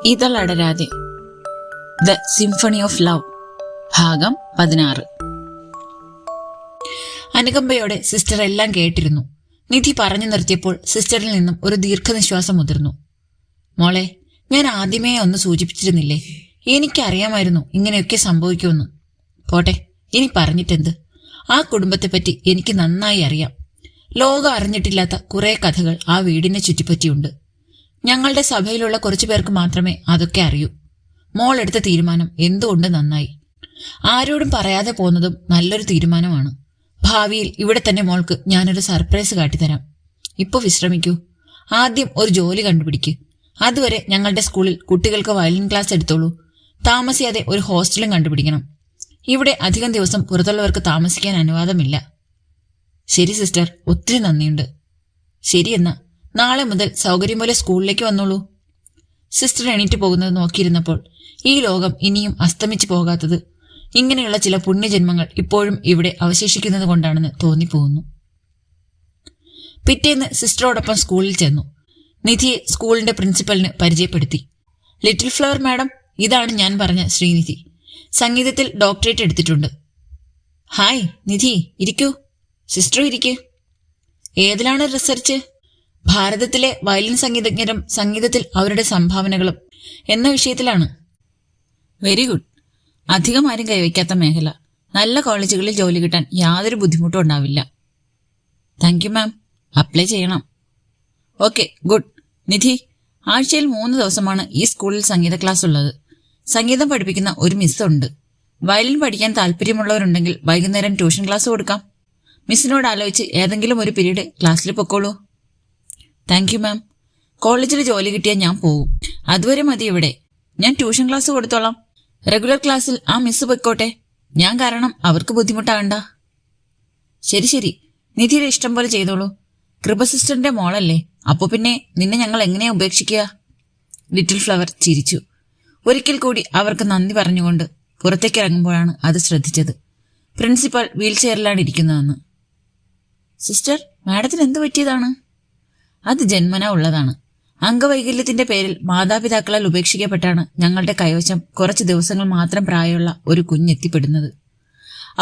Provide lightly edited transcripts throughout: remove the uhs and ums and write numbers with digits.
ഇതളടരാതെ the symphony of love ഭാഗം 16. അനുകമ്പയോടെ sister എല്ലാം കേട്ടിരുന്നു. നിധി പറഞ്ഞു നിർത്തിയപ്പോൾ സിസ്റ്ററിൽ നിന്നും ഒരു ദീർഘനിശ്വാസം മുതിർന്നു. മോളെ, ഞാൻ ആദ്യമേ ഒന്ന് സൂചിപ്പിച്ചിരുന്നില്ലേ, എനിക്കറിയാമായിരുന്നു ഇങ്ങനെയൊക്കെ സംഭവിക്കുമെന്ന്. പോട്ടെ, ഇനി പറഞ്ഞിട്ടെന്ത്? ആ കുടുംബത്തെപ്പറ്റി എനിക്ക് നന്നായി അറിയാം. ലോകം അറിഞ്ഞിട്ടില്ലാത്ത കുറെ കഥകൾ ആ വീടിനെ ചുറ്റിപ്പറ്റിയുണ്ട്. ഞങ്ങളുടെ സഭയിലുള്ള കുറച്ചു പേർക്ക് മാത്രമേ അതൊക്കെ അറിയൂ. മോൾ എടുത്ത തീരുമാനം എന്തുകൊണ്ട് നന്നായി. ആരോടും പറയാതെ പോകുന്നതും നല്ലൊരു തീരുമാനമാണ്. ഭാവിയിൽ ഇവിടെ തന്നെ മോൾക്ക് ഞാനൊരു സർപ്രൈസ് കാട്ടിത്തരാം. ഇപ്പൊ വിശ്രമിക്കൂ. ആദ്യം ഒരു ജോലി കണ്ടുപിടിക്ക്. അതുവരെ ഞങ്ങളുടെ സ്കൂളിൽ കുട്ടികൾക്ക് വയലിൻ ക്ലാസ് എടുത്തോളൂ. താമസിയാതെ ഒരു ഹോസ്റ്റലും കണ്ടുപിടിക്കണം. ഇവിടെ അധികം ദിവസം പുറത്തുള്ളവർക്ക് താമസിക്കാൻ അനുവാദമില്ല. ശരി സിസ്റ്റർ, ഒത്തിരി നന്ദിയുണ്ട്. ശരിയെന്നാ, നാളെ മുതൽ സൗകര്യം പോലെ സ്കൂളിലേക്ക് വന്നോളൂ. സിസ്റ്റർ എണീറ്റ് പോകുന്നത് നോക്കിയിരുന്നപ്പോൾ ഈ ലോകം ഇനിയും അസ്തമിച്ചു പോകാത്തത് ഇങ്ങനെയുള്ള ചില പുണ്യജന്മങ്ങൾ ഇപ്പോഴും ഇവിടെ അവശേഷിക്കുന്നത് കൊണ്ടാണെന്ന് തോന്നിപ്പോകുന്നു. പിറ്റേന്ന് സിസ്റ്ററോടൊപ്പം സ്കൂളിൽ ചെന്നു. നിധിയെ സ്കൂളിന്റെ പ്രിൻസിപ്പലിന് പരിചയപ്പെടുത്തി. ലിറ്റിൽ ഫ്ലവർ മാഡം, ഇതാണ് ഞാൻ പറഞ്ഞ ശ്രീനിധി. സംഗീതത്തിൽ ഡോക്ടറേറ്റ് എടുത്തിട്ടുണ്ട്. ഹായ് നിധി, ഇരിക്കൂ. സിസ്റ്ററും ഇരിക്കൂ. ഏതിലാണ് റിസർച്ച്? ഭാരതത്തിലെ വയലിൻ സംഗീതജ്ഞരും സംഗീതത്തിൽ അവരുടെ സംഭാവനകളും എന്ന വിഷയത്തിലാണ്. Very good. അധികം ആരും കൈവയ്ക്കാത്ത മേഖല. നല്ല കോളേജുകളിൽ ജോലി കിട്ടാൻ യാതൊരു ബുദ്ധിമുട്ടും ഉണ്ടാവില്ല. Thank you ma'am. അപ്ലൈ ചെയ്യണം. Okay, good. നിധി, ആഴ്ചയിൽ 3 ദിവസമാണ് ഈ സ്കൂളിൽ സംഗീത ക്ലാസ് ഉള്ളത്. സംഗീതം പഠിപ്പിക്കുന്ന ഒരു മിസ് ഉണ്ട്. വയലിൻ പഠിക്കാൻ താല്പര്യമുള്ളവരുണ്ടെങ്കിൽ വൈകുന്നേരം ട്യൂഷൻ ക്ലാസ് കൊടുക്കാം. മിസ്സിനോട് ആലോചിച്ച് ഏതെങ്കിലും ഒരു പീരീഡ് ക്ലാസ്സിൽ പൊക്കോളൂ. താങ്ക് യു മാം. കോളേജിൽ ജോലി കിട്ടിയാൽ ഞാൻ പോകും. അതുവരെ മതി ഇവിടെ. ഞാൻ ട്യൂഷൻ ക്ലാസ് കൊടുത്തോളാം. റെഗുലർ ക്ലാസ്സിൽ ആ മിസ് പൊയ്ക്കോട്ടെ. ഞാൻ കാരണം അവർക്ക് ബുദ്ധിമുട്ടാകണ്ട. ശരി ശരി, നിധിയുടെ ഇഷ്ടം പോലെ ചെയ്തോളൂ. കൃപ സിസ്റ്ററിന്റെ മോളല്ലേ, അപ്പൊ പിന്നെ നിന്നെ ഞങ്ങൾ എങ്ങനെയാ ഉപേക്ഷിക്കുക? ലിറ്റിൽ ഫ്ലവർ ചിരിച്ചു. ഒരിക്കൽ കൂടി അവർക്ക് നന്ദി പറഞ്ഞുകൊണ്ട് പുറത്തേക്ക് ഇറങ്ങുമ്പോഴാണ് അത് ശ്രദ്ധിച്ചത്. പ്രിൻസിപ്പൽ വീൽ ചെയറിലാണ് ഇരിക്കുന്നതെന്ന്. സിസ്റ്റർ, മാഡത്തിന് എന്ത് പറ്റിയതാണ്? അത് ജന്മനാ ഉള്ളതാണ്. അംഗവൈകല്യത്തിന്റെ പേരിൽ മാതാപിതാക്കളാൽ ഉപേക്ഷിക്കപ്പെട്ടാണ് ഞങ്ങളുടെ കൈവശം കുറച്ച് ദിവസങ്ങൾ മാത്രം പ്രായമുള്ള ഒരു കുഞ്ഞെത്തിപ്പെടുന്നത്.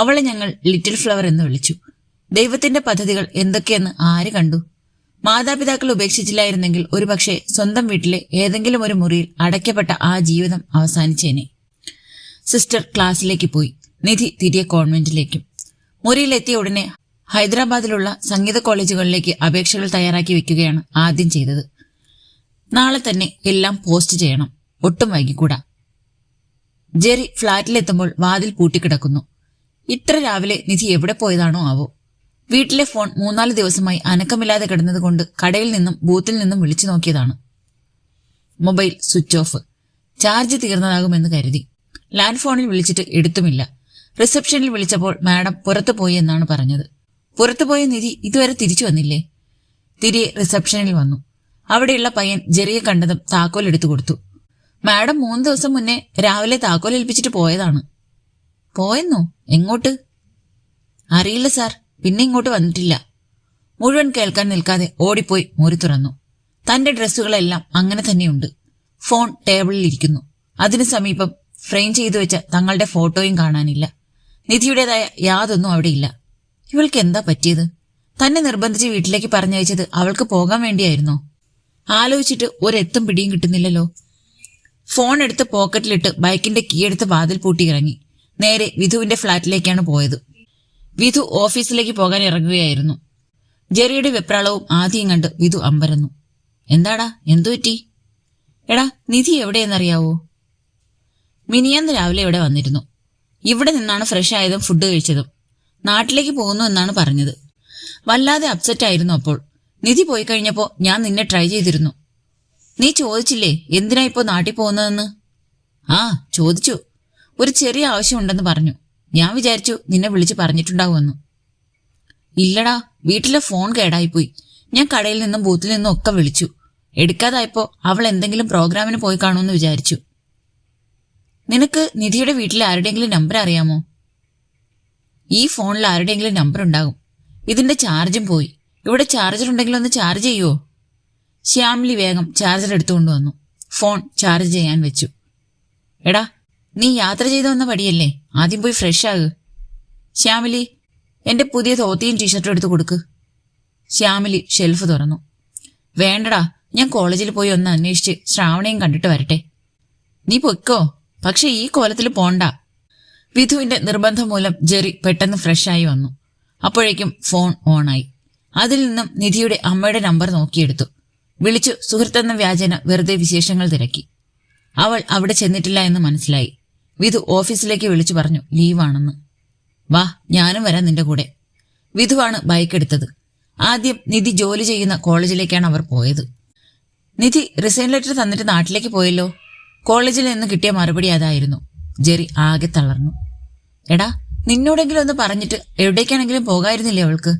അവളെ ഞങ്ങൾ ലിറ്റിൽ ഫ്ലവർ എന്ന് വിളിച്ചു. ദൈവത്തിന്റെ പദ്ധതികൾ എന്തൊക്കെയെന്ന് ആര് കണ്ടു? മാതാപിതാക്കൾ ഉപേക്ഷിച്ചില്ലായിരുന്നെങ്കിൽ ഒരുപക്ഷെ സ്വന്തം വീട്ടിലെ ഏതെങ്കിലും ഒരു മുറിയിൽ അടയ്ക്കപ്പെട്ട ആ ജീവിതം അവസാനിച്ചേനെ. സിസ്റ്റർ ക്ലാസ്സിലേക്ക് പോയി. നിധി തിരികെ കോൺവെന്റിലേക്കും. മുറിയിലെത്തിയ ഉടനെ ഹൈദരാബാദിലുള്ള സംഗീത കോളേജുകളിലേക്ക് അപേക്ഷകൾ തയ്യാറാക്കി വെക്കുകയാണ് ആദ്യം ചെയ്തത്. നാളെ തന്നെ എല്ലാം പോസ്റ്റ് ചെയ്യണം. ഒട്ടും വൈകിക്കൂടാ. ജെറി ഫ്ളാറ്റിലെത്തുമ്പോൾ വാതിൽ പൂട്ടിക്കിടക്കുന്നു. ഇത്ര രാവിലെ നിധി എവിടെ പോയതാണോ ആവോ? വീട്ടിലെ ഫോൺ 3-4 ദിവസമായി അനക്കമില്ലാതെ കിടന്നതുകൊണ്ട് കടയിൽ നിന്നും ബൂത്തിൽ നിന്നും വിളിച്ചു നോക്കിയതാണ്. Mobile switch off. ചാർജ് തീർന്നതാകുമെന്ന് കരുതി. ലാൻഡ് ഫോണിൽ വിളിച്ചിട്ട് എടുത്തുമില്ല. റിസപ്ഷനിൽ വിളിച്ചപ്പോൾ മാഡം പുറത്തു പോയി എന്നാണ് പറഞ്ഞത്. പുറത്തുപോയ നിധി ഇതുവരെ തിരിച്ചു വന്നില്ലേ? തിരികെ റിസപ്ഷനിൽ വന്നു. അവിടെയുള്ള പയ്യൻ ജെറിയെ കണ്ടതും താക്കോൽ എടുത്തു കൊടുത്തു. മാഡം 3 ദിവസം മുന്നേ രാവിലെ താക്കോൽ ഏൽപ്പിച്ചിട്ട് പോയതാണ്. പോയെന്നോ? എങ്ങോട്ട്? അറിയില്ല സാർ, പിന്നെ ഇങ്ങോട്ട് വന്നിട്ടില്ല. മുഴുവൻ കേൾക്കാൻ നിൽക്കാതെ ഓടിപ്പോയി മുറി തുറന്നു. തന്റെ ഡ്രസ്സുകളെല്ലാം അങ്ങനെ തന്നെയുണ്ട്. ഫോൺ ടേബിളിൽ ഇരിക്കുന്നു. അതിനു സമീപം ഫ്രെയിം ചെയ്തു വെച്ച തങ്ങളുടെ ഫോട്ടോയും കാണാനില്ല. നിധിയുടേതായ യാതൊന്നും അവിടെയില്ല. ഇവൾക്ക് എന്താ പറ്റിയത്? തന്നെ നിർബന്ധിച്ച് വീട്ടിലേക്ക് പറഞ്ഞയച്ചത് അവൾക്ക് പോകാൻ വേണ്ടിയായിരുന്നോ? ആലോചിച്ചിട്ട് ഒരെത്തും പിടിയും കിട്ടുന്നില്ലല്ലോ. ഫോൺ എടുത്ത് പോക്കറ്റിലിട്ട് ബൈക്കിന്റെ കീ എടുത്ത് വാതിൽ പൂട്ടി ഇറങ്ങി. നേരെ വിധുവിന്റെ ഫ്ളാറ്റിലേക്കാണ് പോയത്. വിധു ഓഫീസിലേക്ക് പോകാൻ ഇറങ്ങുകയായിരുന്നു. ജെറിയുടെ വെപ്രാളവും ആദ്യം കണ്ട് വിധു അമ്പരന്നു. എന്താടാ, എന്തു പറ്റി? എടാ, നിധി എവിടെയെന്നറിയാവോ? മിനിയാന്ന് രാവിലെ ഇവിടെ വന്നിരുന്നു. ഇവിടെ നിന്നാണ് ഫ്രഷ് ആയതും ഫുഡ് കഴിച്ചതും. നാട്ടിലേക്ക് പോകുന്നു എന്നാണ് പറഞ്ഞത്. വല്ലാതെ അപ്സെറ്റ് ആയിരുന്നു അപ്പോൾ. നിധി പോയി കഴിഞ്ഞപ്പോ ഞാൻ നിന്നെ ട്രൈ ചെയ്തിരുന്നു. നീ ചോദിച്ചില്ലേ എന്തിനാ ഇപ്പോ നാട്ടിൽ പോകുന്നതെന്ന്? ആ, ചോദിച്ചു. ഒരു ചെറിയ ആവശ്യമുണ്ടെന്ന് പറഞ്ഞു. ഞാൻ വിചാരിച്ചു നിന്നെ വിളിച്ചു പറഞ്ഞിട്ടുണ്ടാവുമെന്ന്. ഇല്ലടാ, വീട്ടിലെ ഫോൺ കേടായിപ്പോയി. ഞാൻ കടയിൽ നിന്നും ബൂത്തിൽ നിന്നും ഒക്കെ വിളിച്ചു. എടുക്കാതായപ്പോ അവൾ എന്തെങ്കിലും പ്രോഗ്രാമിന് പോയി കാണുമെന്ന് വിചാരിച്ചു. നിനക്ക് നിധിയുടെ വീട്ടിലെ ആരുടെയെങ്കിലും നമ്പർ അറിയാമോ? ഈ ഫോണിൽ ആരുടെയെങ്കിലും നമ്പർ ഉണ്ടാകും. ഇതിന്റെ ചാർജും പോയി. ഇവിടെ ചാർജർ ഉണ്ടെങ്കിൽ ഒന്ന് ചാർജ് ചെയ്യുവോ? ശ്യാമിലി വേഗം ചാർജർ എടുത്തുകൊണ്ടുവന്നു. ഫോൺ ചാർജ് ചെയ്യാൻ വെച്ചു. എടാ, നീ യാത്ര ചെയ്തു വന്ന പടിയല്ലേ, ആദ്യം പോയി ഫ്രഷ് ആകു. ശ്യാമിലി, എന്റെ പുതിയ ധോത്തിയും ടീഷർട്ടും എടുത്ത് കൊടുക്ക്. ശ്യാമിലി ഷെൽഫ് തുറന്നു. വേണ്ടടാ, ഞാൻ കോളേജിൽ പോയി ഒന്ന് അന്വേഷിച്ച് ശ്രാവണയും കണ്ടിട്ട് വരട്ടെ. നീ പൊയ്ക്കോ, പക്ഷെ ഈ കോലത്തിൽ പോണ്ട. വിധുവിന്റെ നിർബന്ധം മൂലം ജെറി പെട്ടെന്ന് ഫ്രഷായി വന്നു. അപ്പോഴേക്കും ഫോൺ ഓണായി. അതിൽ നിന്നും നിധിയുടെ അമ്മയുടെ നമ്പർ നോക്കിയെടുത്തു. വിളിച്ചു സുഹൃത്തെന്ന വ്യാജേന വെറുതെ വിശേഷങ്ങൾ തിരക്കി. അവൾ അവിടെ ചെന്നിട്ടില്ല എന്ന് മനസ്സിലായി. വിധു ഓഫീസിലേക്ക് വിളിച്ചു പറഞ്ഞു ലീവാണെന്ന്. വാ, ഞാനും വരാം നിന്റെ കൂടെ. വിധുവാണ് ബൈക്ക് എടുത്തത്. ആദ്യം നിധി ജോലി ചെയ്യുന്ന കോളേജിലേക്കാണ് അവർ പോയത്. നിധി റിസൈൻ ലെറ്റർ തന്നിട്ട് നാട്ടിലേക്ക് പോയല്ലോ. കോളേജിൽ നിന്ന് കിട്ടിയ മറുപടി അതായിരുന്നു. ജെറി ആകെ തളർന്നു. എടാ, നിന്നോടെങ്കിലും ഒന്ന് പറഞ്ഞിട്ട് എവിടേക്കാണെങ്കിലും പോകായിരുന്നില്ലേ അവൾക്ക്?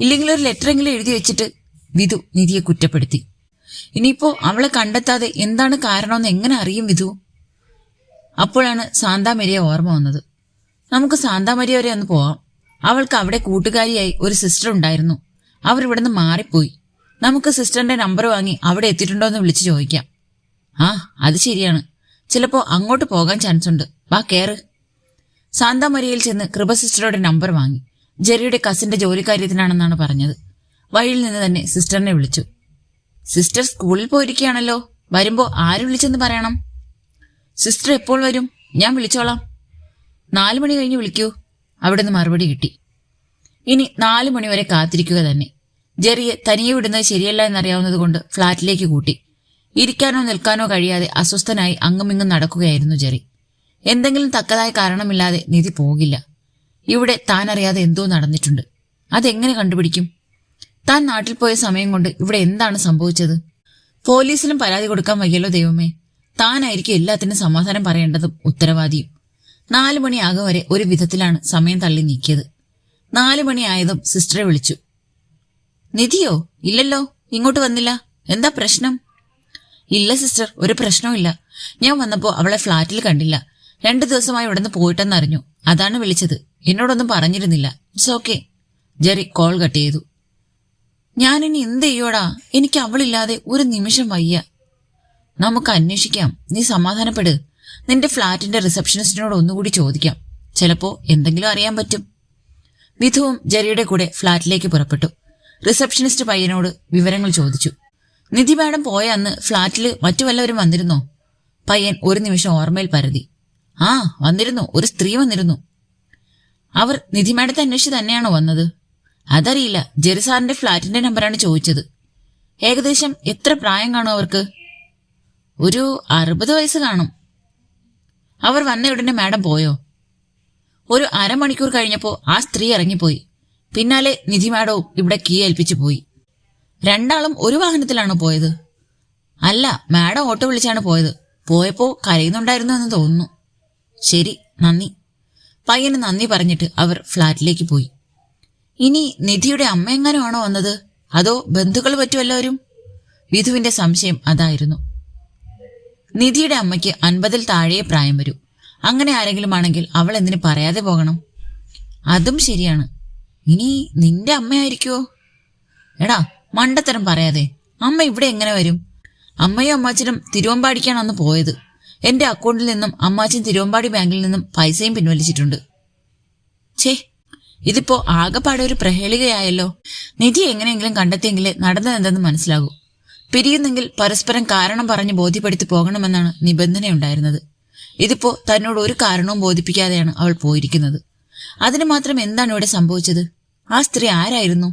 ഇല്ലെങ്കിൽ ഒരു ലെറ്ററെങ്കിലും എഴുതി വെച്ചിട്ട്. വിധു നിധിയെ കുറ്റപ്പെടുത്തി. ഇനിയിപ്പോ അവളെ കണ്ടെത്താതെ എന്താണ് കാരണമെന്ന് എങ്ങനെ അറിയും വിധു? അപ്പോഴാണ് സാന്താമരിയ ഓർമ്മ വന്നത്. നമുക്ക് സാന്താമരിയ വരെ ഒന്ന് പോവാം. അവൾക്ക് അവിടെ കൂട്ടുകാരിയായി ഒരു സിസ്റ്റർ ഉണ്ടായിരുന്നു. അവർ ഇവിടുന്ന് മാറിപ്പോയി. നമുക്ക് സിസ്റ്ററിന്റെ നമ്പർ വാങ്ങി അവിടെ എത്തിയിട്ടുണ്ടോ എന്ന് വിളിച്ചു ചോദിക്കാം. ആ, അത് ശരിയാണ്. ചിലപ്പോ അങ്ങോട്ട് പോകാൻ ചാൻസ് ഉണ്ട്. വാ, കേറ്. സാന്താമരിയയിൽ ചെന്ന് കൃപ സിസ്റ്ററുടെ നമ്പർ വാങ്ങി. ജെറിയുടെ കസിന്റെ ജോലിക്കാര്യത്തിനാണെന്നാണ് പറഞ്ഞത്. വഴിയിൽ നിന്ന് തന്നെ സിസ്റ്ററിനെ വിളിച്ചു. സിസ്റ്റർ സ്കൂളിൽ പോയിരിക്കുകയാണല്ലോ, വരുമ്പോ ആര് വിളിച്ചെന്ന് പറയണം. സിസ്റ്റർ എപ്പോൾ വരും? ഞാൻ വിളിച്ചോളാം. 4 മണി കഴിഞ്ഞ് വിളിക്കൂ. അവിടെ നിന്ന് മറുപടി കിട്ടി. ഇനി 4 മണി വരെ കാത്തിരിക്കുക തന്നെ. ജെറിയെ തനിയെ വിടുന്നത് ശരിയല്ല എന്നറിയാവുന്നതുകൊണ്ട് ഫ്ളാറ്റിലേക്ക് കൂട്ടി. ഇരിക്കാനോ നിൽക്കാനോ കഴിയാതെ അസ്വസ്ഥനായി അങ്ങുമിങ്ങും നടക്കുകയായിരുന്നു ജെറി. എന്തെങ്കിലും തക്കതായ കാരണമില്ലാതെ നിധി പോകില്ല. ഇവിടെ താൻ അറിയാതെ എന്തോ നടന്നിട്ടുണ്ട്. അതെങ്ങനെ കണ്ടുപിടിക്കും? താൻ നാട്ടിൽ പോയ സമയം കൊണ്ട് ഇവിടെ എന്താണ് സംഭവിച്ചത്? പോലീസിലും പരാതി കൊടുക്കാൻ വയ്യല്ലോ ദൈവമേ. താനായിരിക്കും എല്ലാത്തിനും സമാധാനം പറയേണ്ടതും ഉത്തരവാദിയും. 4 മണിയാകും വരെ ഒരു വിധത്തിലാണ് സമയം തള്ളി നീക്കിയത്. 4 മണിയായതും സിസ്റ്ററെ വിളിച്ചു. നിധിയോ? ഇല്ലല്ലോ, ഇങ്ങോട്ട് വന്നില്ല. എന്താ പ്രശ്നം? ഇല്ല സിസ്റ്റർ, ഒരു പ്രശ്നവുമില്ല. ഞാൻ വന്നപ്പോ അവളെ ഫ്ളാറ്റിൽ കണ്ടില്ല. 2 ദിവസമായി ഇവിടുന്ന് പോയിട്ടെന്നറിഞ്ഞു. അതാണ് വിളിച്ചത്. എന്നോടൊന്നും പറഞ്ഞിരുന്നില്ല. It's okay. Jerry call cut ചെയ്തു. ഞാനിനി എന്ത് ചെയ്യോടാ? എനിക്ക് അവളില്ലാതെ ഒരു നിമിഷം വയ്യ. നമുക്ക് അന്വേഷിക്കാം. നീ സമാധാനപ്പെട്. നിന്റെ ഫ്ളാറ്റിന്റെ റിസപ്ഷനിസ്റ്റിനോട് ഒന്നുകൂടി ചോദിക്കാം. ചിലപ്പോ എന്തെങ്കിലും അറിയാൻ പറ്റും. വിധുവും ജെറിയുടെ കൂടെ ഫ്ളാറ്റിലേക്ക് പുറപ്പെട്ടു. റിസപ്ഷനിസ്റ്റ് പയ്യനോട് വിവരങ്ങൾ ചോദിച്ചു. നിധി മാഡം പോയ അന്ന് ഫ്ളാറ്റിൽ മറ്റു വല്ലവരും വന്നിരുന്നോ? പയ്യൻ ഒരു നിമിഷം ഓർമ്മയിൽ പരതി. ആ, വന്നിരുന്നു. ഒരു സ്ത്രീ വന്നിരുന്നു. അവർ നിധി മാഡത്തെ അന്വേഷിച്ച് തന്നെയാണോ വന്നത്? അതറിയില്ല. ജെറി സാറിന്റെ ഫ്ളാറ്റിന്റെ നമ്പറാണ് ചോദിച്ചത്. ഏകദേശം എത്ര പ്രായം കാണും അവർക്ക്? ഒരു 60 വയസ്സ് കാണും. അവർ വന്ന ഉടനെ മാഡം പോയോ? ഒരു അരമണിക്കൂർ കഴിഞ്ഞപ്പോ ആ സ്ത്രീ ഇറങ്ങിപ്പോയി. പിന്നാലെ നിധി മാഡവും ഇവിടെ കീ ഏൽപ്പിച്ചു പോയി. 2 ആളും ഒരു വാഹനത്തിലാണോ പോയത്? അല്ല, മാഡം ഓട്ടോ വിളിച്ചാണ് പോയത്. പോയപ്പോ കരയുന്നുണ്ടായിരുന്നു എന്ന് തോന്നുന്നു. ശരി, നന്ദി. പയ്യന് നന്ദി പറഞ്ഞിട്ട് അവർ ഫ്ളാറ്റിലേക്ക് പോയി. ഇനി നിധിയുടെ അമ്മയെങ്ങാനും ആണോ വന്നത്? അതോ ബന്ധുക്കൾ പറ്റുമല്ലാവരും? വിധുവിന്റെ സംശയം അതായിരുന്നു. നിധിയുടെ അമ്മയ്ക്ക് 50-ൽ താഴെ പ്രായം വരും. അങ്ങനെ ആരെങ്കിലും ആണെങ്കിൽ അവൾ എന്തിനു പറയാതെ പോകണം? അതും ശരിയാണ്. ഇനി നിന്റെ അമ്മയായിരിക്കുമോ? എടാ, മണ്ടത്തരം പറയാതെ. അമ്മ ഇവിടെ എങ്ങനെ വരും? അമ്മയും അമ്മാച്ചനും തിരുവമ്പാടിക്കാണ് അന്ന് പോയത്. എന്റെ അക്കൗണ്ടിൽ നിന്നും അമ്മാച്ചൻ തിരുവമ്പാടി ബാങ്കിൽ നിന്നും പൈസയും പിൻവലിച്ചിട്ടുണ്ട്. ഛേ, ഇതിപ്പോ ആകെപ്പാടെ ഒരു പ്രഹേളികയായല്ലോ. നിധി എങ്ങനെയെങ്കിലും കണ്ടെത്തിയെങ്കിലേ നടന്നതെന്തെന്ന് മനസ്സിലാകൂ. പിരിയുന്നെങ്കിൽ പരസ്പരം കാരണം പറഞ്ഞ് ബോധ്യപ്പെടുത്തി പോകണമെന്നാണ് നിബന്ധനയുണ്ടായിരുന്നത്. ഇതിപ്പോ തന്നോട് ഒരു കാരണവും ബോധിപ്പിക്കാതെയാണ് അവൾ പോയിരിക്കുന്നത്. അതിന് മാത്രം എന്താണ് ഇവിടെ സംഭവിച്ചത്? ആ സ്ത്രീ ആരായിരുന്നു?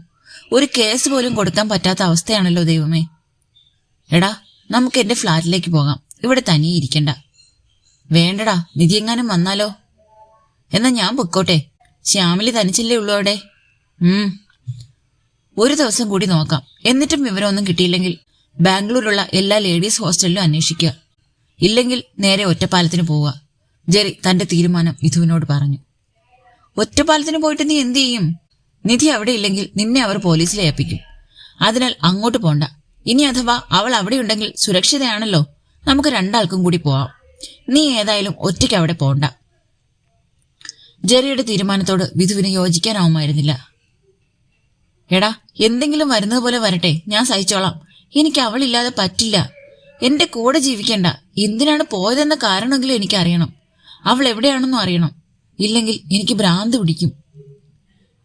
ഒരു കേസ് പോലും കൊടുക്കാൻ പറ്റാത്ത അവസ്ഥയാണല്ലോ ദൈവമേ. എടാ, നമുക്ക് എന്റെ ഫ്ളാറ്റിലേക്ക് പോകാം. ഇവിടെ തനിയെ ഇരിക്കണ്ട. വേണ്ടടാ, നിധി എങ്ങാനും വന്നാലോ? എന്നാ ഞാൻ പൊക്കോട്ടെ. ശ്യാമിലി തനിച്ചല്ലേ ഉള്ളൂ അവിടെ. ഒരു ദിവസം കൂടി നോക്കാം. എന്നിട്ടും വിവരമൊന്നും കിട്ടിയില്ലെങ്കിൽ ബാംഗ്ലൂരുള്ള എല്ലാ ലേഡീസ് ഹോസ്റ്റലിലും അന്വേഷിക്കുക. ഇല്ലെങ്കിൽ നേരെ ഒറ്റപ്പാലത്തിന് പോവുക. ജെറി തന്റെ തീരുമാനം വിധുവിനോട് പറഞ്ഞു. ഒറ്റപ്പാലത്തിന് പോയിട്ട് നീ എന്ത് ചെയ്യും? നിധി അവിടെ ഇല്ലെങ്കിൽ നിന്നെ അവർ പോലീസിൽ ഏൽപ്പിക്കും. അതിനാൽ അങ്ങോട്ട് പോണ്ട. ഇനി അഥവാ അവൾ അവിടെ ഉണ്ടെങ്കിൽ സുരക്ഷിതയാണല്ലോ. നമുക്ക് 2 ആൾക്കും കൂടി പോവാം. നീ ഏതായാലും ഒറ്റയ്ക്ക് അവിടെ പോണ്ട. ജെറിയുടെ തീരുമാനത്തോട് വിധുവിന് യോജിക്കാനാവുമായിരുന്നില്ല. എടാ, എന്തെങ്കിലും വരുന്നത് പോലെ വരട്ടെ, ഞാൻ സഹിച്ചോളാം. എനിക്ക് അവളില്ലാതെ പറ്റില്ല. എന്റെ കൂടെ ജീവിക്കണ്ട. എന്തിനാണ് പോയതെന്ന കാരണമെങ്കിലും എനിക്കറിയണം. അവൾ എവിടെയാണെന്നും അറിയണം. ഇല്ലെങ്കിൽ എനിക്ക് ഭ്രാന്ത് പിടിക്കും.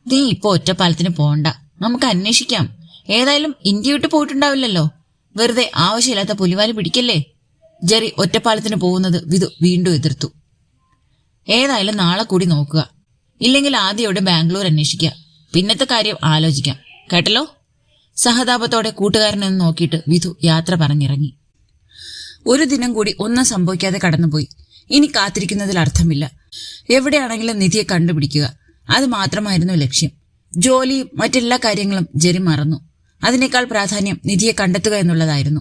നീ ഇപ്പൊ ഒറ്റപ്പാലത്തിന് പോകണ്ട, നമുക്ക് അന്വേഷിക്കാം. ഏതായാലും ഇന്ത്യ വിട്ട് പോയിട്ടുണ്ടാവില്ലല്ലോ. വെറുതെ ആവശ്യമില്ലാത്ത പുലിവാലി പിടിക്കല്ലേ. ജെറി ഒറ്റപ്പാലത്തിന് പോകുന്നത് വിധു വീണ്ടും എതിർത്തു. ഏതായാലും നാളെ കൂടി നോക്കുക. ഇല്ലെങ്കിൽ ആദ്യയോടെ ബാംഗ്ലൂർ അന്വേഷിക്കുക. പിന്നത്തെ കാര്യം ആലോചിക്കാം. കേട്ടല്ലോ? സഹതാപത്തോടെ കൂട്ടുകാരനെന്ന് നോക്കിയിട്ട് വിധു യാത്ര പറഞ്ഞിറങ്ങി. ഒരു ദിനം കൂടി ഒന്നും സംഭവിക്കാതെ കടന്നുപോയി. ഇനി കാത്തിരിക്കുന്നതിൽ അർത്ഥമില്ല. എവിടെയാണെങ്കിലും നിധിയെ കണ്ടുപിടിക്കുക, അത് മാത്രമായിരുന്നു ലക്ഷ്യം. ജോലിയും മറ്റെല്ലാ കാര്യങ്ങളും ജെറി മറന്നു. അതിനേക്കാൾ പ്രാധാന്യം നിധിയെ കണ്ടെത്തുക എന്നുള്ളതായിരുന്നു.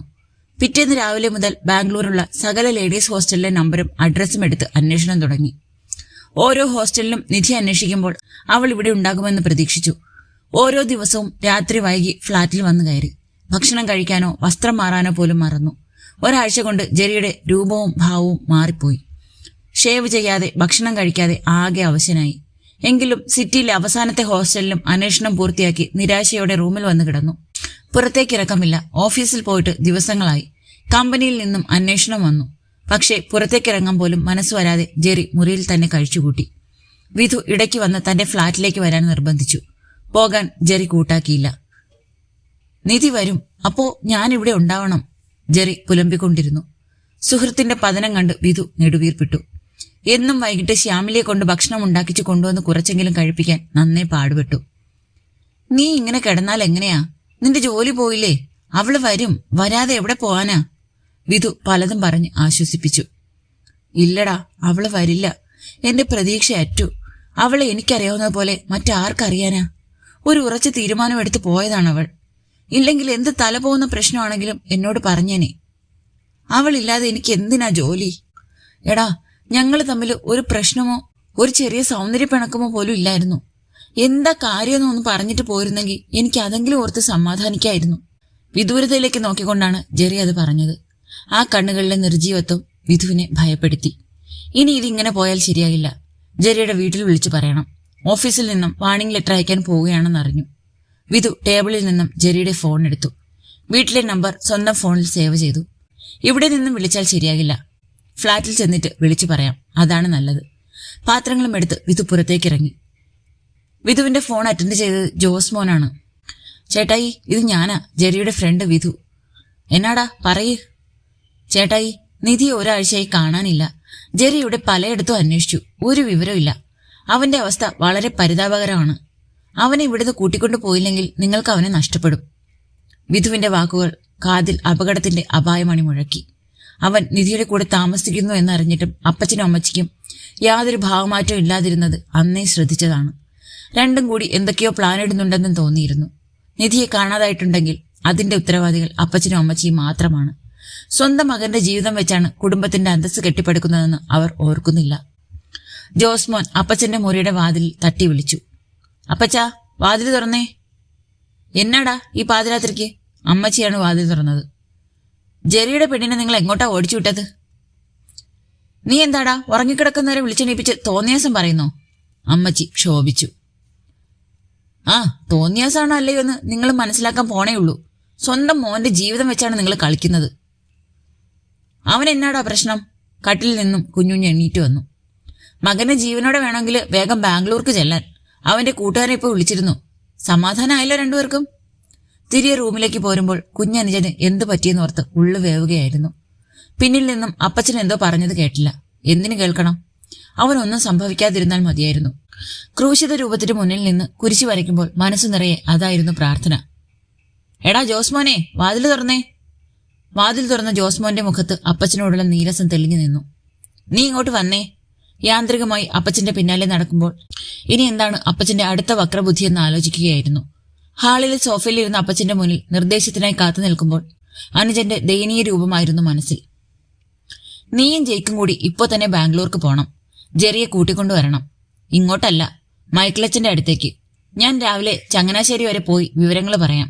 പിറ്റേന്ന് രാവിലെ മുതൽ ബാംഗ്ലൂരുള്ള സകല ലേഡീസ് ഹോസ്റ്റലിലെ നമ്പരും അഡ്രസ്സും എടുത്ത് അന്വേഷണം തുടങ്ങി. ഓരോ ഹോസ്റ്റലിലും നിധി അന്വേഷിക്കുമ്പോൾ അവൾ ഇവിടെ ഉണ്ടാകുമെന്ന് പ്രതീക്ഷിച്ചു. ഓരോ ദിവസവും രാത്രി വൈകി ഫ്ളാറ്റിൽ വന്നു കയറി. ഭക്ഷണം കഴിക്കാനോ വസ്ത്രം മാറാനോ പോലും മറന്നു. ഒരാഴ്ച കൊണ്ട് ജെറിയുടെ രൂപവും ഭാവവും മാറിപ്പോയി. ഷേവ് ചെയ്യാതെ ഭക്ഷണം കഴിക്കാതെ ആകെ അവശനായി. എങ്കിലും സിറ്റിയിലെ അവസാനത്തെ ഹോസ്റ്റലിലും അന്വേഷണം പൂർത്തിയാക്കി നിരാശയോടെ റൂമിൽ വന്നു കിടന്നു. പുറത്തേക്കിറക്കമില്ല. ഓഫീസിൽ പോയിട്ട് ദിവസങ്ങളായി. കമ്പനിയിൽ നിന്നും അന്വേഷണം വന്നു. പക്ഷേ പുറത്തേക്കിറങ്ങാൻ പോലും മനസ്സ് വരാതെ ജെറി മുറിയിൽ തന്നെ കഴിച്ചുകൂട്ടി. വിധു ഇടയ്ക്ക് വന്ന് തന്റെ ഫ്ളാറ്റിലേക്ക് വരാൻ നിർബന്ധിച്ചു. പോകാൻ ജെറി കൂട്ടാക്കിയില്ല. നിധി വരും, അപ്പോ ഞാനിവിടെ ഉണ്ടാവണം, ജെറി പുലമ്പിക്കൊണ്ടിരുന്നു. സുഹൃത്തിന്റെ പതനം കണ്ട് വിധു നെടുവീർപ്പിട്ടു. എന്നും വൈകിട്ട് ശ്യാമിലിയെ കൊണ്ട് ഭക്ഷണം ഉണ്ടാക്കിച്ചു കൊണ്ടുവന്ന് കുറച്ചെങ്കിലും കഴിപ്പിക്കാൻ നന്നേ പാടുപെട്ടു. നീ ഇങ്ങനെ കിടന്നാൽ എങ്ങനെയാ? നിന്റെ ജോലി പോയില്ലേ? അവള് വരും, വരാതെ എവിടെ പോവാനാ? വിധു പലതും പറഞ്ഞ് ആശ്വസിപ്പിച്ചു. ഇല്ലടാ, അവള് വരില്ല. എന്റെ പ്രതീക്ഷ അറ്റു. അവളെ എനിക്കറിയാവുന്ന പോലെ മറ്റാർക്കറിയാനാ? ഒരു ഉറച്ച തീരുമാനമെടുത്ത് പോയതാണവൾ. ഇല്ലെങ്കിൽ എന്ത് തല പോകുന്ന പ്രശ്നമാണെങ്കിലും എന്നോട് പറഞ്ഞേനെ. അവളില്ലാതെ എനിക്ക് എന്തിനാ ജോലി? എടാ, ഞങ്ങൾ തമ്മിൽ ഒരു പ്രശ്നമോ ഒരു ചെറിയ സൗന്ദര്യപ്പിണക്കമോ പോലും ഇല്ലായിരുന്നു. എന്താ കാര്യമെന്നൊന്ന് പറഞ്ഞിട്ട് പോയിരുന്നെങ്കിൽ എനിക്ക് അതെങ്കിലും ഓർത്ത് സമാധാനിക്കായിരുന്നു. വിദൂരതയിലേക്ക് നോക്കിക്കൊണ്ടാണ് ജെറി അത് പറഞ്ഞത്. ആ കണ്ണുകളിലെ നിർജീവത്വം വിധുവിനെ ഭയപ്പെടുത്തി. ഇനി ഇതിങ്ങനെ പോയാൽ ശരിയാകില്ല. ജെറിയുടെ വീട്ടിൽ വിളിച്ചു പറയണം. ഓഫീസിൽ നിന്നും വാണിംഗ് ലെറ്റർ അയക്കാൻ പോവുകയാണെന്നറിഞ്ഞു. വിധു ടേബിളിൽ നിന്നും ജെറിയുടെ ഫോൺ എടുത്തു. വീട്ടിലെ നമ്പർ സ്വന്തം ഫോണിൽ സേവ് ചെയ്തു. ഇവിടെ നിന്നും വിളിച്ചാൽ ശരിയാകില്ല. ഫ്ളാറ്റിൽ ചെന്നിട്ട് വിളിച്ചു പറയാം, അതാണ് നല്ലത്. പാത്രങ്ങളും എടുത്ത് വിധു പുറത്തേക്കിറങ്ങി. വിധുവിന്റെ ഫോൺ അറ്റൻഡ് ചെയ്തത് ജോസ് മോനാണ്. ചേട്ടായി, ഇത് ഞാനാ, ജെറിയുടെ ഫ്രണ്ട് വിധു. എന്നാടാ പറയ്. ചേട്ടായി, നിധിയെ ഒരാഴ്ചയായി കാണാനില്ല. ജെറി ഇവിടെ പലയിടത്തും അന്വേഷിച്ചു, ഒരു വിവരമില്ല. അവന്റെ അവസ്ഥ വളരെ പരിതാപകരമാണ്. അവനെ ഇവിടുന്ന് കൂട്ടിക്കൊണ്ടു പോയില്ലെങ്കിൽ നിങ്ങൾക്ക് അവനെ നഷ്ടപ്പെടും. വിധുവിന്റെ വാക്കുകൾ കാതിൽ അപകടത്തിന്റെ അപായമണി മുഴക്കി. അവൻ നിധിയുടെ കൂടെ താമസിക്കുന്നു എന്നറിഞ്ഞിട്ടും അപ്പച്ചനും അമ്മച്ചിക്കും യാതൊരു ഭാവമാറ്റവും ഇല്ലാതിരുന്നത് അന്നേ ശ്രദ്ധിച്ചതാണ്. രണ്ടും കൂടി എന്തൊക്കെയോ പ്ലാൻ ഇടുന്നുണ്ടെന്നും തോന്നിയിരുന്നു. നിധിയെ കാണാതായിട്ടുണ്ടെങ്കിൽ അതിന്റെ ഉത്തരവാദികൾ അപ്പച്ചനും അമ്മച്ചിയും മാത്രമാണ്. സ്വന്തം മകന്റെ ജീവിതം വെച്ചാണ് കുടുംബത്തിന്റെ അന്തസ്സ് കെട്ടിപ്പടുക്കുന്നതെന്ന് അവർ ഓർക്കുന്നില്ല. ജോസ്മോൻ അപ്പച്ചന്റെ മുറിയുടെ വാതിലിൽ തട്ടി വിളിച്ചു. അപ്പച്ചാ, വാതിൽ തുറന്നേ. എന്നാടാ ഈ പാതിരാത്രിക്ക്? അമ്മച്ചിയാണ് വാതിൽ തുറന്നത്. ജെറിയുടെ പെണ്ണിനെ നിങ്ങൾ എങ്ങോട്ടാ ഓടിച്ചു വിട്ടത്? നീ എന്താടാ ഉറങ്ങിക്കിടക്കുന്നവരെ വിളിച്ചെണീപ്പിച്ച് തോന്നിയാസം പറയുന്നോ? അമ്മച്ചി ക്ഷോഭിച്ചു. ആ, തോന്നിയാസാണോ അല്ലയോ എന്ന് നിങ്ങൾ മനസ്സിലാക്കാൻ പോണേ ഉള്ളൂ. സ്വന്തം മോന്റെ ജീവിതം വെച്ചാണ് നിങ്ങൾ കളിക്കുന്നത്. അവൻ എന്നാടാ പ്രശ്നം? കട്ടിലിൽ നിന്നും കുഞ്ഞുഞ്ഞ് എണീറ്റ് വന്നു. മകനെ ജീവനോടെ വേണമെങ്കിൽ വേഗം ബാംഗ്ലൂർക്ക് ചെല്ലാൻ. അവന്റെ കൂട്ടുകാരെ ഇപ്പോൾ വിളിച്ചിരുന്നു. സമാധാനമായല്ലോ രണ്ടുപേർക്കും. തിരികെ റൂമിലേക്ക് പോരുമ്പോൾ കുഞ്ഞനുജന് എന്തു പറ്റിയെന്നോർത്ത് ഉള്ളു വേവുകയായിരുന്നു. പിന്നിൽ നിന്നും അപ്പച്ചൻ എന്തോ പറഞ്ഞത് കേട്ടില്ല. എന്തിനു കേൾക്കണം? അവനൊന്നും സംഭവിക്കാതിരുന്നാൽ മതിയായിരുന്നു. ക്രൂശിത രൂപത്തിന് മുന്നിൽ നിന്ന് കുരിശി വരയ്ക്കുമ്പോൾ മനസ്സു നിറയെ അതായിരുന്നു പ്രാർത്ഥന. എടാ ജോസ്മോനെ, വാതിൽ തുറന്നേ. വാതിൽ തുറന്ന ജോസ്മോന്റെ മുഖത്ത് അപ്പച്ചനോടുള്ള നീരസം തെളിഞ്ഞു നിന്നു. നീ ഇങ്ങോട്ട് വന്നേ. യാന്ത്രികമായി അപ്പച്ചന്റെ പിന്നാലെ നടക്കുമ്പോൾ ഇനി എന്താണ് അപ്പച്ചന്റെ അടുത്ത വക്രബുദ്ധിയെന്ന് ആലോചിക്കുകയായിരുന്നു. ഹാളിലെ സോഫയിലിരുന്ന അപ്പച്ചന്റെ മുന്നിൽ നിർദ്ദേശത്തിനായി കാത്തു നിൽക്കുമ്പോൾ അനുജന്റെ ദയനീയ രൂപമായിരുന്നു മനസ്സിൽ. നീയും ജയിക്കും കൂടി ഇപ്പോൾ തന്നെ ബാംഗ്ലൂർക്ക് പോണം. ജെറിയെ കൂട്ടിക്കൊണ്ടുവരണം. ഇങ്ങോട്ടല്ല, മൈക്കിളച്ചന്റെ അടുത്തേക്ക്. ഞാൻ രാവിലെ ചങ്ങനാശ്ശേരി വരെ പോയി വിവരങ്ങൾ പറയാം.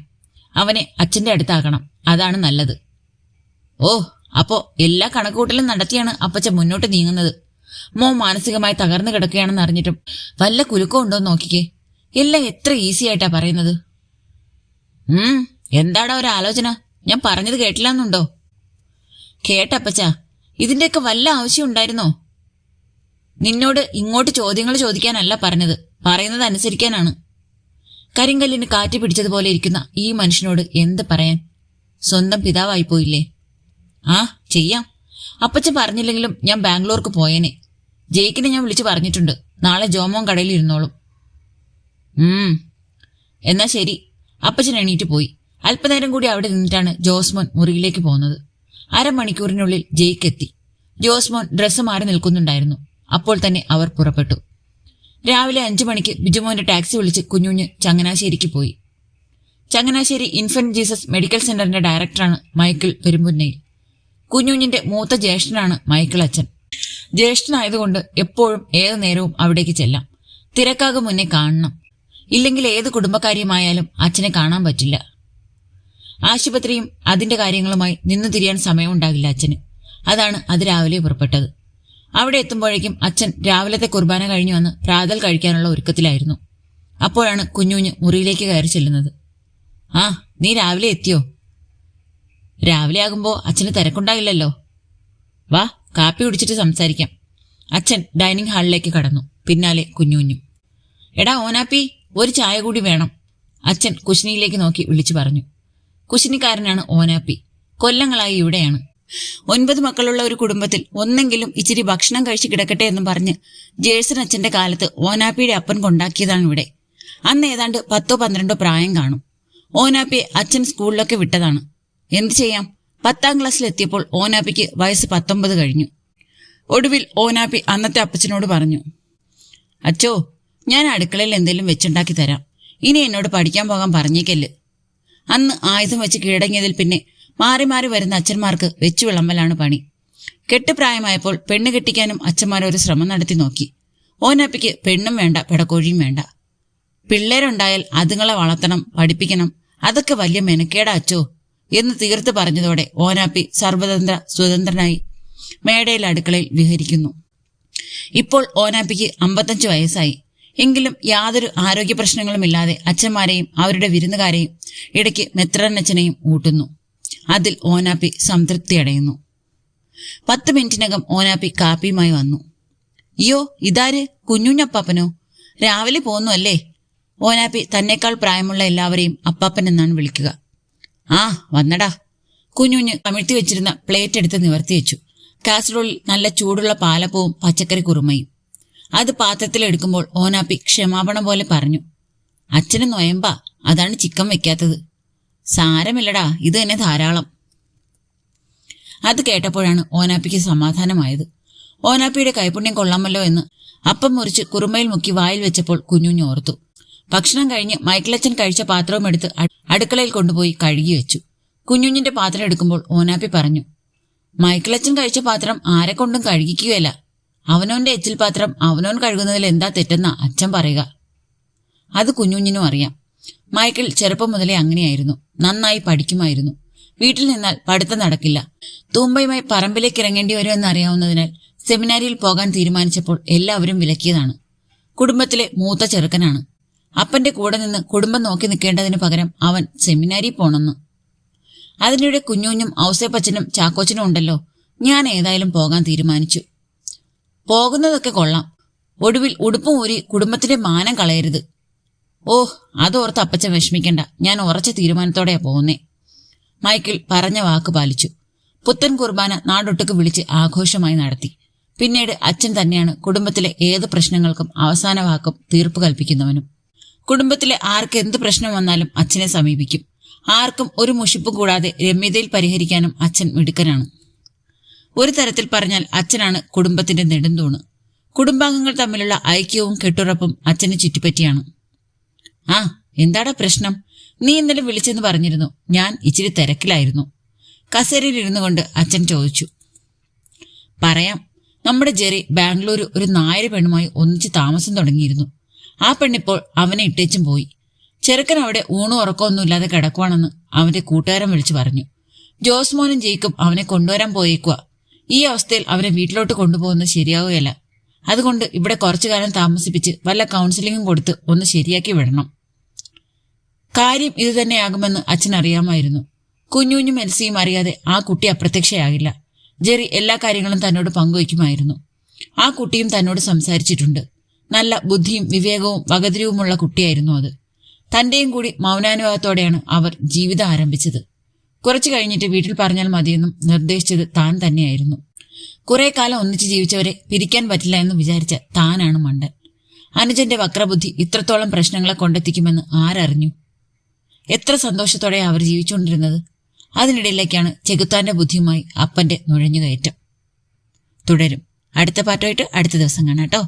അവനെ അച്ഛന്റെ അടുത്താക്കണം, അതാണ് നല്ലത്. ഓ, അപ്പോ എല്ലാ കണക്കുകൂട്ടലും നടത്തിയാണ് അപ്പച്ചൻ മുന്നോട്ട് നീങ്ങുന്നത്. മോൻ മാനസികമായി തകർന്നു കിടക്കുകയാണെന്ന് അറിഞ്ഞിട്ടും വല്ല കുലുക്കം ഉണ്ടോന്ന് നോക്കിക്കേ. എല്ലാം എത്ര ഈസി ആയിട്ടാ പറയുന്നത്. എന്താടാ ഒരാലോചന? ഞാൻ പറഞ്ഞത് കേട്ടില്ലെന്നുണ്ടോ? കേട്ടപ്പച്ചാ, ഇതിന്റെയൊക്കെ വല്ല ആവശ്യം ഉണ്ടായിരുന്നോ? നിന്നോട് ഇങ്ങോട്ട് ചോദ്യങ്ങൾ ചോദിക്കാനല്ല പറഞ്ഞത്, പറയുന്നത് അനുസരിക്കാനാണ്. കരിങ്കല്ലിന് കാറ്റ് പിടിച്ചതുപോലെ ഇരിക്കുന്ന ഈ മനുഷ്യനോട് എന്ത് പറയാൻ? സ്വന്തം പിതാവായിപ്പോയില്ലേ? ആ ചെയ്യാം. അപ്പച്ചൻ പറഞ്ഞില്ലെങ്കിലും ഞാൻ ബാംഗ്ലൂർക്ക് പോയേനെ. ജയിക്കിനെ ഞാൻ വിളിച്ചു പറഞ്ഞിട്ടുണ്ട്. നാളെ ജോമോൻ കടയിൽ ഇരുന്നോളും. എന്നാ ശരി. അപ്പച്ചൻ എണീറ്റ് പോയി. അല്പനേരം കൂടി അവിടെ നിന്നിട്ടാണ് ജോസ്മോൻ മുറിയിലേക്ക് പോകുന്നത്. അരമണിക്കൂറിനുള്ളിൽ ജയിക്ക് എത്തി. ജോസ്മോൻ ഡ്രസ്സ് മാറി നിൽക്കുന്നുണ്ടായിരുന്നു. അപ്പോൾ തന്നെ അവർ പുറപ്പെട്ടു. രാവിലെ 5 മണിക്ക് ബിജുമോന്റെ ടാക്സി വിളിച്ച് കുഞ്ഞുഞ്ഞ് ചങ്ങനാശ്ശേരിക്ക് പോയി. ചങ്ങനാശ്ശേരി ഇൻഫന്റ് ജീസസ് മെഡിക്കൽ സെന്ററിന്റെ ഡയറക്ടറാണ് മൈക്കിൾ പെരുമ്പുന്നയിൽ. കുഞ്ഞുഞ്ഞിന്റെ മൂത്ത ജ്യേഷ്ഠനാണ് മൈക്കിൾ അച്ഛൻ. ജ്യേഷ്ഠനായതുകൊണ്ട് എപ്പോഴും ഏതു നേരവും അവിടേക്ക് ചെല്ലാം. തിരക്കാകെ മുന്നേ കാണണം. ഇല്ലെങ്കിൽ ഏത് കുടുംബക്കാരിയുമായാലും അച്ഛനെ കാണാൻ പറ്റില്ല. ആശുപത്രിയും അതിന്റെ കാര്യങ്ങളുമായി നിന്നു തിരിയാൻ സമയമുണ്ടാകില്ല അച്ഛന്. അതാണ് അതിരാവിലെ പുറപ്പെട്ടത്. അവിടെ എത്തുമ്പോഴേക്കും അച്ഛൻ രാവിലത്തെ കുർബാന കഴിഞ്ഞു വന്ന് പ്രാതൽ കഴിക്കാനുള്ള ഒരുക്കത്തിലായിരുന്നു. അപ്പോഴാണ് കുഞ്ഞുഞ്ഞ് മുറിയിലേക്ക് കയറി ചെല്ലുന്നത്. ആ, നീ രാവിലെ എത്തിയോ? രാവിലെ ആകുമ്പോ അച്ഛന് തിരക്കുണ്ടാകില്ലല്ലോ. വാ, കാപ്പി കുടിച്ചിട്ട് സംസാരിക്കാം. അച്ഛൻ ഡൈനിങ് ഹാളിലേക്ക് കടന്നു. പിന്നാലെ കുഞ്ഞുഞ്ഞും. എടാ ഓനാപ്പി, ഒരു ചായ കൂടി വേണം. അച്ഛൻ കുശിനിയിലേക്ക് നോക്കി വിളിച്ചു പറഞ്ഞു. കുശിനിക്കാരനാണ് ഓനാപ്പി. കൊല്ലങ്ങളായി ഇവിടെയാണ്. 9 മക്കളുള്ള ഒരു കുടുംബത്തിൽ ഒന്നെങ്കിലും ഇച്ചിരി ഭക്ഷണം കഴിച്ച് കിടക്കട്ടെ എന്നും പറഞ്ഞ് ജേഴ്സൺ അച്ഛന്റെ കാലത്ത് ഓനാപ്പിയുടെ അപ്പൻ കൊണ്ടാക്കിയതാണ് ഇവിടെ. അന്ന് ഏതാണ്ട് 10-12 പ്രായം കാണും. ഓനാപ്പിയെ അച്ഛൻ സ്കൂളിലൊക്കെ വിട്ടതാണ്. എന്തു ചെയ്യാം, 10ാം ക്ലാസ്സിലെത്തിയപ്പോൾ ഓനാപ്പിക്ക് വയസ്സ് 19 കഴിഞ്ഞു. ഒടുവിൽ ഓനാപ്പി അന്നത്തെ അപ്പച്ചനോട് പറഞ്ഞു, അച്ചോ, ഞാൻ അടുക്കളയിൽ എന്തെങ്കിലും വെച്ചുണ്ടാക്കി തരാം. ഇനി എന്നോട് പഠിക്കാൻ പോകാൻ പറഞ്ഞേക്കല്ല്. അന്ന് ആയുധം വെച്ച് കീഴടങ്ങിയതിൽ പിന്നെ മാറി മാറി വരുന്ന അച്ഛന്മാർക്ക് വെച്ചു വിളമ്പലാണ് പണി. കെട്ടുപ്രായമായപ്പോൾ പെണ്ണ് കെട്ടിക്കാനും അച്ഛന്മാരൊരു ശ്രമം നടത്തി നോക്കി. ഓനാപ്പിക്ക് പെണ്ണും വേണ്ട, പെടക്കോഴിയും വേണ്ട. പിള്ളേരുണ്ടായാൽ അതുങ്ങളെ വളർത്തണം, പഠിപ്പിക്കണം. അതൊക്കെ വലിയ മെനക്കേടാ അച്ചോ എന്ന് തീർത്ത് പറഞ്ഞതോടെ ഓനാപ്പി സ്വതന്ത്രനായി മേടയിൽ അടുക്കളയിൽ വിഹരിക്കുന്നു. ഇപ്പോൾ ഓനാപ്പിക്ക് 55 വയസ്സായി. എങ്കിലും യാതൊരു ആരോഗ്യ പ്രശ്നങ്ങളുമില്ലാതെ അച്ഛന്മാരെയും അവരുടെ വിരുന്നുകാരെയും ഇടയ്ക്ക് മെത്രാനച്ഛനെയും ഊട്ടുന്നു. അതിൽ ഓനാപ്പി സംതൃപ്തി അടയുന്നു. 10 മിനിറ്റിനകം ഓനാപ്പി കാപ്പിയുമായി വന്നു. അയ്യോ, ഇതാര്? കുഞ്ഞുഞ്ഞപ്പാപ്പനോ? രാവിലെ പോന്നു അല്ലേ? ഓനാപ്പി തന്നേക്കാൾ പ്രായമുള്ള എല്ലാവരെയും അപ്പാപ്പൻ എന്നാണ് വിളിക്കുക. ആ വന്നടാ. കുഞ്ഞുഞ്ഞ് കമിഴ്ത്തി വെച്ചിരുന്ന പ്ലേറ്റ് എടുത്ത് നിവർത്തി വെച്ചു. കാസറോളിൽ നല്ല ചൂടുള്ള പാലപ്പവും പച്ചക്കറി കുറുമയും. അത് പാത്രത്തിലെടുക്കുമ്പോൾ ഓനാപ്പി ക്ഷമാപണം പോലെ പറഞ്ഞു, അച്ഛന് നൊയമ്പാ, അതാണ് ചിക്കൻ വെക്കാത്തത്. സാരമില്ലടാ, ഇത് തന്നെ ധാരാളം. അത് കേട്ടപ്പോഴാണ് ഓനാപ്പിക്ക് സമാധാനമായത്. ഓനാപ്പിയുടെ കൈപുണ്യം കൊള്ളാമല്ലോ എന്ന് അപ്പം മുറിച്ച് കുറുമയിൽ മുക്കി വായിൽ വെച്ചപ്പോൾ കുഞ്ഞുഞ്ഞ് ഓർത്തു. ഭക്ഷണം കഴിഞ്ഞ് മൈക്കിളച്ചൻ കഴിച്ച പാത്രവും എടുത്ത് അടുക്കളയിൽ കൊണ്ടുപോയി കഴുകി വെച്ചു. കുഞ്ഞുഞ്ഞിന്റെ പാത്രം എടുക്കുമ്പോൾ ഓനാപ്പി പറഞ്ഞു, മൈക്കിളച്ചൻ കഴിച്ച പാത്രം ആരെ കൊണ്ടും കഴുകിക്കുകയല്ല. അവനോന്റെ എച്ചിൽ പാത്രം അവനോൻ കഴുകുന്നതിൽ എന്താ തെറ്റെന്നാ അച്ഛൻ പറയുക. അത് കുഞ്ഞുഞ്ഞിനും അറിയാം. മൈക്കിൾ ചെറുപ്പം മുതലേ അങ്ങനെയായിരുന്നു. നന്നായി പഠിക്കുമായിരുന്നു. വീട്ടിൽ നിന്നാൽ പഠിത്തം നടക്കില്ല. തൂമ്പയുമായി പറമ്പിലേക്ക് ഇറങ്ങേണ്ടി വരുമെന്ന് അറിയാവുന്നതിനാൽ സെമിനാരിയിൽ പോകാൻ തീരുമാനിച്ചപ്പോൾ എല്ലാവരും വിലക്കിയതാണ്. കുടുംബത്തിലെ മൂത്ത ചെറുക്കനാണ്. അപ്പന്റെ കൂടെ നിന്ന് കുടുംബം നോക്കി നിൽക്കേണ്ടതിന് പകരം അവൻ സെമിനാരി പോണെന്ന്. അതിനിടെ കുഞ്ഞുഞ്ഞും ഔസേപ്പച്ചനും ചാക്കോച്ചനും ഉണ്ടല്ലോ. ഞാൻ ഏതായാലും പോകാൻ തീരുമാനിച്ചു. പോകുന്നതൊക്കെ കൊള്ളാം. ഒടുവിൽ ഉടുപ്പും ഊരി കുടുംബത്തിന്റെ മാനം കളയരുത്. ഓഹ്, അതോർത്ത് അപ്പച്ചൻ വിഷമിക്കണ്ട. ഞാൻ ഉറച്ച തീരുമാനത്തോടെയാ പോകുന്നേ. മൈക്കിൾ പറഞ്ഞ വാക്ക് പാലിച്ചു. പുത്തൻ കുർബാന നാടൊട്ടുക്ക് വിളിച്ച് ആഘോഷമായി നടത്തി. പിന്നീട് അച്ഛൻ തന്നെയാണ് കുടുംബത്തിലെ ഏത് പ്രശ്നങ്ങൾക്കും അവസാന വാക്കും തീർപ്പ് കൽപ്പിക്കുന്നവനും. കുടുംബത്തിലെ ആർക്ക് എന്ത് പ്രശ്നം വന്നാലും അച്ഛനെ സമീപിക്കും. ആർക്കും ഒരു മുഷിപ്പും കൂടാതെ രമ്യതയിൽ പരിഹരിക്കാനും അച്ഛൻ മിടുക്കനാണ്. ഒരു തരത്തിൽ പറഞ്ഞാൽ അച്ഛനാണ് കുടുംബത്തിന്റെ നെടുന്തൂണ്. കുടുംബാംഗങ്ങൾ തമ്മിലുള്ള ഐക്യവും കെട്ടുറപ്പും അച്ഛനെ ചുറ്റിപ്പറ്റിയാണ്. ആ, എന്താടാ പ്രശ്നം? നീ ഇന്നലെ വിളിച്ചെന്ന് പറഞ്ഞിരുന്നു. ഞാൻ ഇച്ചിരി തിരക്കിലായിരുന്നു. കസേരയിൽ ഇരുന്നു കൊണ്ട് അച്ഛൻ ചോദിച്ചു. പറയാം. നമ്മുടെ ജെറി ബാംഗ്ലൂർ ഒരു നായര് പെണ്ണുമായി ഒന്നിച്ച് താമസം തുടങ്ങിയിരുന്നു. ആ പെണ്ണിപ്പോൾ അവനെ ഇട്ടേച്ചും പോയി. ചെറുക്കൻ അവിടെ ഊണും ഉറക്കമൊന്നുമില്ലാതെ കിടക്കുവാണെന്ന് അവന്റെ കൂട്ടുകാരൻ വിളിച്ചു പറഞ്ഞു. ജോസ്മോനും ജയിക്കും അവനെ കൊണ്ടുവരാൻ പോയേക്കുക. ഈ അവസ്ഥയിൽ അവനെ വീട്ടിലോട്ട് കൊണ്ടുപോകുന്നത് ശരിയാവുകയല്ല. അതുകൊണ്ട് ഇവിടെ കുറച്ചു കാലം താമസിപ്പിച്ച് വല്ല കൗൺസിലിങ്ങും കൊടുത്ത് ഒന്ന് ശരിയാക്കി വിടണം. കാര്യം ഇതുതന്നെയാകുമെന്ന് അച്ഛൻ അറിയാമായിരുന്നു. കുഞ്ഞുഞ്ഞും എൽസിയും അറിയാതെ ആ കുട്ടി അപ്രത്യക്ഷയാകില്ല. ജെറി എല്ലാ കാര്യങ്ങളും തന്നോട് പങ്കുവയ്ക്കുമായിരുന്നു. ആ കുട്ടിയും തന്നോട് സംസാരിച്ചിട്ടുണ്ട്. നല്ല ബുദ്ധിയും വിവേകവും വകതിരിവുമുള്ള കുട്ടിയായിരുന്നു അത്. തന്റെയും കൂടി മൗനാനുഭവത്തോടെയാണ് അവർ ജീവിതം ആരംഭിച്ചത്. കുറച്ചു കഴിഞ്ഞിട്ട് വീട്ടിൽ പറഞ്ഞാൽ മതിയെന്നും നിർദ്ദേശിച്ചത് താൻ തന്നെയായിരുന്നു. കുറെ കാലം ഒന്നിച്ച് ജീവിച്ചവരെ പിരിക്കാൻ പറ്റില്ല എന്ന് വിചാരിച്ച താനാണ് മണ്ടൻ. അനുജന്റെ വക്രബുദ്ധി ഇത്രത്തോളം പ്രശ്നങ്ങളെ കൊണ്ടെത്തിക്കുമെന്ന് ആരറിഞ്ഞു? എത്ര സന്തോഷത്തോടെ അവർ ജീവിച്ചുകൊണ്ടിരുന്നത്. അതിനിടയിലേക്കാണ് ചെകുത്താന്റെ ബുദ്ധിയുമായി അപ്പന്റെ നുഴഞ്ഞുകയറ്റം. തുടരും. അടുത്ത പാട്ടുമായിട്ട് അടുത്ത ദിവസം കാണാം കേട്ടോ.